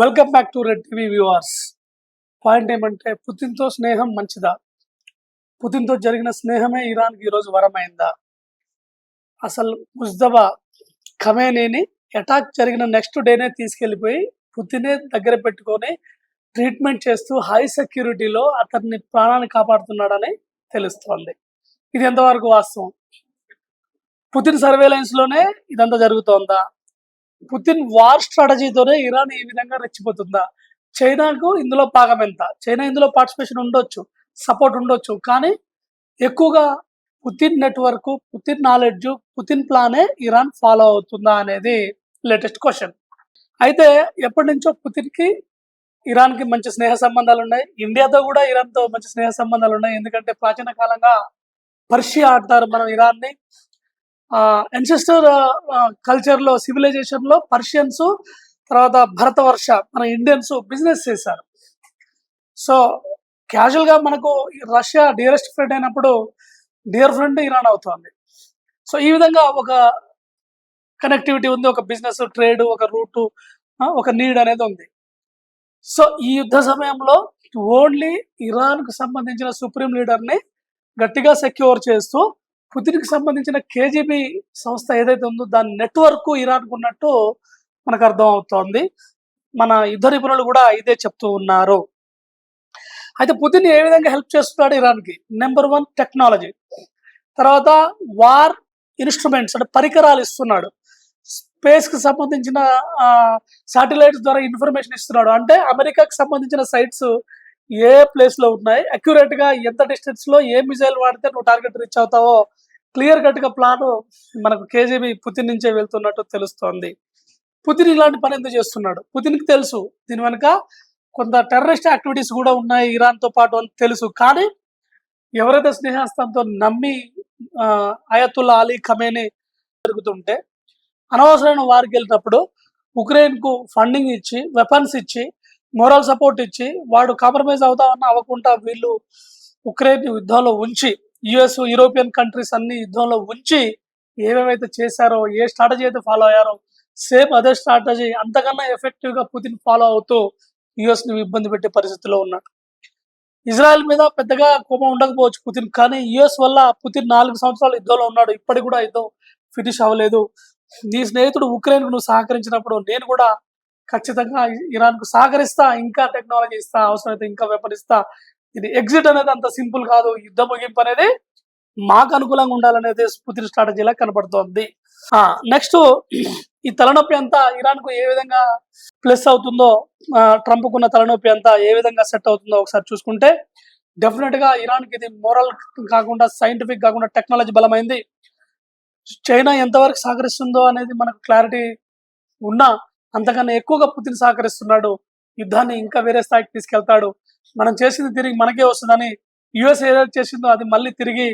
Welcome back to red TV viewers. Point ఏమంటే పుతిన్తో స్నేహం మంచిదా? పుతిన్తో జరిగిన స్నేహమే ఇరాన్కి ఈరోజు వరమైందా? అసలు ముజ్దబా ఖమేనీని అటాక్ జరిగిన నెక్స్ట్ డేనే తీసుకెళ్లిపోయి పుతినే దగ్గర పెట్టుకొని ట్రీట్మెంట్ చేస్తూ హై సెక్యూరిటీలో అతన్ని ప్రాణాన్ని కాపాడుతున్నాడని తెలుస్తోంది. ఇది ఎంతవరకు వాస్తవం? పుతిన్ సర్వేలెన్స్ లోనే ఇదంతా జరుగుతోందా? పుతిన్ వార్ స్ట్రాటజీతోనే ఇరాన్ ఈ విధంగా రెచ్చిపోతుందా? చైనాకు ఇందులో భాగం ఎంత? చైనా ఇందులో పార్టిసిపేషన్ ఉండొచ్చు, సపోర్ట్ ఉండొచ్చు, కానీ ఎక్కువగా Putin network, Putin knowledge, Putin ప్లానే ఇరాన్ ఫాలో అవుతుందా అనేది లేటెస్ట్ క్వశ్చన్. అయితే ఎప్పటి నుంచో పుతిన్కి ఇరాన్కి మంచి స్నేహ సంబంధాలు ఉన్నాయి. ఇండియాతో కూడా ఇరాన్తో మంచి స్నేహ సంబంధాలు ఉన్నాయి. ఎందుకంటే ప్రాచీన కాలంగా పర్షియా అంటారు మనం ఇరాన్ని. ఎన్సెస్టర్ కల్చర్లో, సివిలైజేషన్లో పర్షియన్స్, తర్వాత భరతవర్ష మన ఇండియన్స్ బిజినెస్ చేశారు. సో క్యాజువల్గా మనకు రష్యా డియరెస్ట్ ఫ్రెండ్ అయినప్పుడు డియర్ ఫ్రెండ్ ఇరాన్ అవుతుంది. సో ఈ విధంగా ఒక కనెక్టివిటీ ఉంది, ఒక బిజినెస్, ట్రేడ్, ఒక రూటు, ఒక నీడ్ అనేది ఉంది. సో ఈ యుద్ధ సమయంలో ఓన్లీ ఇరాన్కు సంబంధించిన సుప్రీం లీడర్ని గట్టిగా సెక్యూర్ చేస్తూ పుతిన్కి సంబంధించిన కేజీబీ సంస్థ ఏదైతే ఉందో దాని నెట్వర్క్ ఇరాన్కు ఉన్నట్టు మనకు అర్థం అవుతోంది. మన యుద్ధ నిపుణులు కూడా ఇదే చెప్తూ ఉన్నారు. అయితే పుతిన్ ఏ విధంగా హెల్ప్ చేస్తున్నాడు ఇరాన్కి? నెంబర్ 1 టెక్నాలజీ, తర్వాత వార్ ఇన్స్ట్రుమెంట్స్ అంటే పరికరాలు ఇస్తున్నాడు, స్పేస్కి సంబంధించిన శాటిలైట్స్ ద్వారా ఇన్ఫర్మేషన్ ఇస్తున్నాడు. అంటే అమెరికాకి సంబంధించిన సైట్స్ ఏ ప్లేస్లో ఉన్నాయి, అక్యురేట్గా ఎంత డిస్టెన్స్లో ఏ మిజైల్ వాడితే నువ్వు టార్గెట్ రీచ్ అవుతావో క్లియర్ కట్గా ప్లాన్ మనకు కేజీబీ పుతిన్ నుంచే వెళ్తున్నట్టు తెలుస్తోంది. పుతిన్ ఇలాంటి పని ఎందుకు చేస్తున్నాడు? పుతిన్కి తెలుసు దీని వెనుక కొంత టెర్రరిస్ట్ యాక్టివిటీస్ కూడా ఉన్నాయి ఇరాన్తో పాటు అని తెలుసు. కానీ ఎవరైతే స్నేహస్తంతో నమ్మి అయతుల్లా అలీ ఖమేనీ జరుగుతుంటే అనవసరమైన వారికి వెళ్ళినప్పుడు ఉక్రెయిన్కు ఫండింగ్ ఇచ్చి, వెపన్స్ ఇచ్చి, మోరల్ సపోర్ట్ ఇచ్చి, వాడు కాంప్రమైజ్ అవుతామన్నా అవ్వకుండా వీళ్ళు ఉక్రెయిన్ యుద్ధంలో ఉంచి, యుఎస్, యూరోపియన్ కంట్రీస్ అన్ని యుద్ధంలో ఉంచి ఏమేమైతే చేశారో, ఏ స్ట్రాటజీ అయితే ఫాలో అయ్యారో సేమ్ అదే స్ట్రాటజీ అంతకన్నా ఎఫెక్టివ్గా పుతిన్ ఫాలో అవుతూ యుఎస్ని ఇబ్బంది పెట్టే పరిస్థితిలో ఉన్నాడు. ఇజ్రాయెల్ మీద పెద్దగా కోపం ఉండకపోవచ్చు పుతిన్, కానీ యుఎస్ వల్ల పుతిన్ 4 సంవత్సరాలు యుద్ధంలో ఉన్నాడు. ఇప్పటికి కూడా యుద్ధం ఫినిష్ అవ్వలేదు. నీ స్నేహితుడు ఉక్రెయిన్కు నువ్వు సహకరించినప్పుడు నేను కూడా ఖచ్చితంగా ఇరాన్కు సహకరిస్తా, ఇంకా టెక్నాలజీ ఇస్తా, అవసరమైతే ఇంకా వెపన్ ఇస్తా. ఇది ఎగ్జిట్ అనేది అంత సింపుల్ కాదు. యుద్ధ ముగింపు అనేది మాకు అనుకూలంగా ఉండాలనేది పుతిన్ స్ట్రాటజీలా కనబడుతోంది. నెక్స్ట్ ఈ తలనొప్పి అంతా ఇరాన్కు ఏ విధంగా ప్లస్ అవుతుందో, ట్రంప్కున్న తలనొప్పి అంతా ఏ విధంగా సెట్ అవుతుందో ఒకసారి చూసుకుంటే డెఫినెట్గా ఇరాన్కి ఇది మోరల్ కాకుండా, సైంటిఫిక్ కాకుండా టెక్నాలజీ బలమైంది. చైనా ఎంతవరకు సహకరిస్తుందో అనేది మనకు క్లారిటీ ఉన్నా అంతకన్నా ఎక్కువగా పుతిన్ సహకరిస్తున్నాడు. యుద్ధాన్ని ఇంకా వేరే స్థాయికి తీసుకెళ్తాడు. మనం చేసింది తిరిగి మనకే వస్తుందని యుఎస్ ఏదైతే చేసిందో అది మళ్ళీ తిరిగి